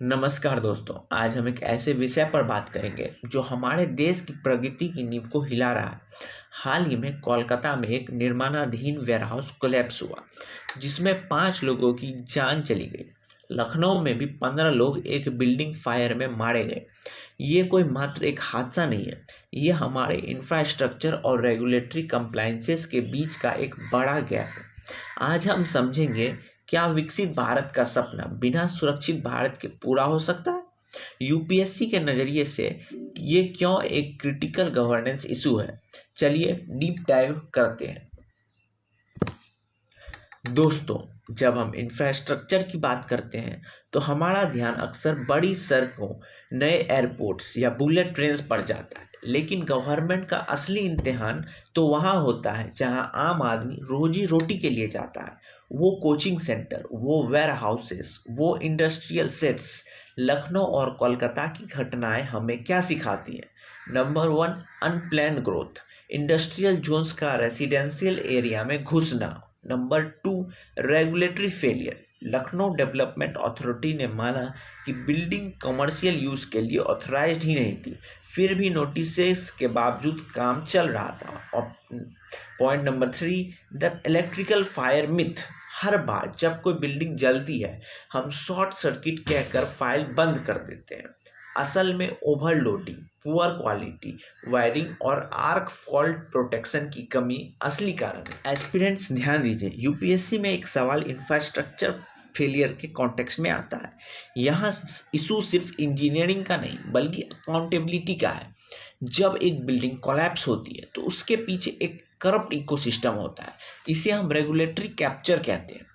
नमस्कार दोस्तों, आज हम एक ऐसे विषय पर बात करेंगे जो हमारे देश की प्रगति की नींव को हिला रहा है। हाल ही में कोलकाता में एक निर्माणाधीन वेयरहाउस कोलैप्स हुआ, जिसमें 5 लोगों की जान चली गई। लखनऊ में भी 15 लोग एक बिल्डिंग फायर में मारे गए। ये कोई मात्र एक हादसा नहीं है, ये हमारे इंफ्रास्ट्रक्चर और रेगुलेटरी कंप्लायंसेस के बीच का एक बड़ा गैप है। आज हम समझेंगे, क्या विकसित भारत का सपना बिना सुरक्षित भारत के पूरा हो सकता है? यूपीएससी के नज़रिए से ये क्यों एक क्रिटिकल गवर्नेंस इशू है? चलिए डीप डाइव करते हैं। दोस्तों, जब हम इंफ्रास्ट्रक्चर की बात करते हैं तो हमारा ध्यान अक्सर बड़ी सड़कों, नए एयरपोर्ट्स या बुलेट ट्रेन्स पर जाता है। लेकिन गवर्नमेंट का असली इम्तिहान तो वहाँ होता है जहाँ आम आदमी रोजी रोटी के लिए जाता है। वो कोचिंग सेंटर, वो वेयर हाउसेस, वो इंडस्ट्रियल सेट्स। लखनऊ और कोलकाता की घटनाएं हमें क्या सिखाती हैं? Number 1, unplanned growth. Industrial zones का रेसिडेंशियल एरिया में घुसना। Number 2, regulatory failure. Lucknow development authority ने माना कि बिल्डिंग कमर्शियल यूज़ के लिए ऑथराइज्ड ही नहीं थी, फिर भी नोटिसेस के बावजूद काम चल रहा था। और point number 3, the electrical fire myth. हर बार जब कोई बिल्डिंग जलती है, हम शॉर्ट सर्किट कहकर फाइल बंद कर देते हैं। असल में ओवरलोडिंग, पुअर क्वालिटी वायरिंग और आर्क फॉल्ट प्रोटेक्शन की कमी असली कारण है। एस्पिरेंट्स ध्यान दीजिए, यूपीएससी में एक सवाल इंफ्रास्ट्रक्चर फेलियर के कॉन्टेक्स्ट में आता है। यहाँ इशू सिर्फ इंजीनियरिंग का नहीं बल्कि अकाउंटेबिलिटी का है। जब एक बिल्डिंग कोलैप्स होती है तो उसके पीछे एक करप्ट इकोसिस्टम होता है। इसे हम रेगुलेटरी कैप्चर कहते हैं,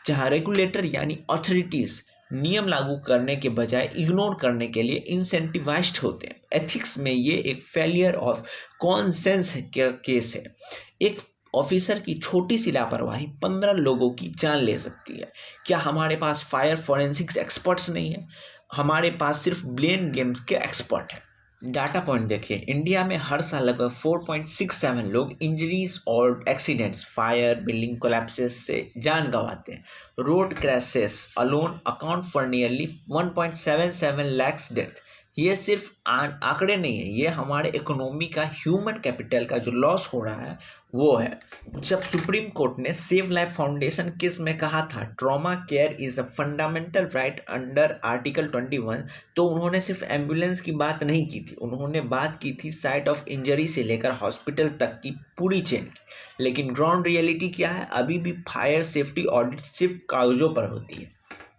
जहाँ रेगुलेटर यानी अथॉरिटीज़ नियम लागू करने के बजाय इग्नोर करने के लिए इंसेंटिवाइज्ड होते हैं। एथिक्स में ये एक failure of common sense case है। एक ऑफिसर की छोटी सी लापरवाही 15 लोगों की जान ले सकती है। क्या हमारे पास फायर फोरेंसिक्स एक्सपर्ट्स नहीं है? हमारे पास सिर्फ ब्लेम गेम्स के एक्सपर्ट हैं। डाटा पॉइंट देखिए, इंडिया में हर साल लगभग 4.67 लोग इंजरीज और एक्सीडेंट्स, फायर, बिल्डिंग कोलैप्सेस से जान गंवाते हैं। Road crashes alone account for nearly 1.77 lakh death. ये सिर्फ आंकड़े नहीं है, ये हमारे इकोनॉमी का, ह्यूमन कैपिटल का जो लॉस हो रहा है वो है। जब सुप्रीम कोर्ट ने सेव लाइफ फाउंडेशन केस में कहा था trauma care is a fundamental right under article 21, तो उन्होंने सिर्फ एम्बुलेंस की बात नहीं की थी, उन्होंने बात की थी साइट ऑफ इंजरी से लेकर हॉस्पिटल तक की पूरी चेन की। लेकिन ग्राउंड रियलिटी क्या है? अभी भी फायर सेफ्टी ऑडिट सिर्फ कागजों पर होती है।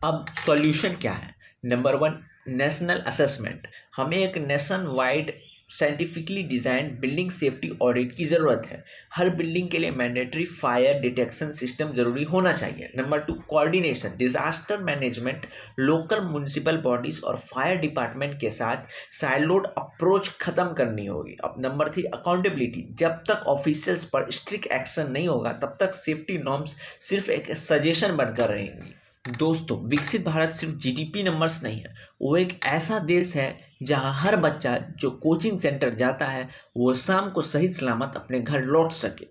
अब सॉल्यूशन क्या है? Number 1, national assessment. हमें एक nation wide scientifically design building safety audit की ज़रूरत है। हर बिल्डिंग के लिए मैंडेटरी फायर डिटेक्शन सिस्टम जरूरी होना चाहिए। Number 2, coordination, disaster management. Local municipal bodies और फायर डिपार्टमेंट के साथ साइलोड अप्रोच खत्म करनी होगी। अब नंबर 3, अकाउंटेबिलिटी। जब तक ऑफिशियल्स पर स्ट्रिक्ट एक्शन नहीं होगा तब तक सेफ्टी नॉर्म्स सिर्फ एक सजेशन बनकर रहेंगी। दोस्तों, विकसित भारत सिर्फ जीडीपी नंबर्स नहीं है, वो एक ऐसा देश है जहां हर बच्चा जो कोचिंग सेंटर जाता है वो शाम को सही सलामत अपने घर लौट सके।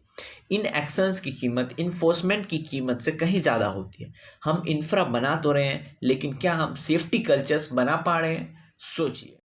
इन एक्शंस की कीमत इन्फोर्समेंट की कीमत से कहीं ज़्यादा होती है। हम इंफ्रा बना तो रहे हैं, लेकिन क्या हम सेफ्टी कल्चर्स बना पा रहे हैं? सोचिए।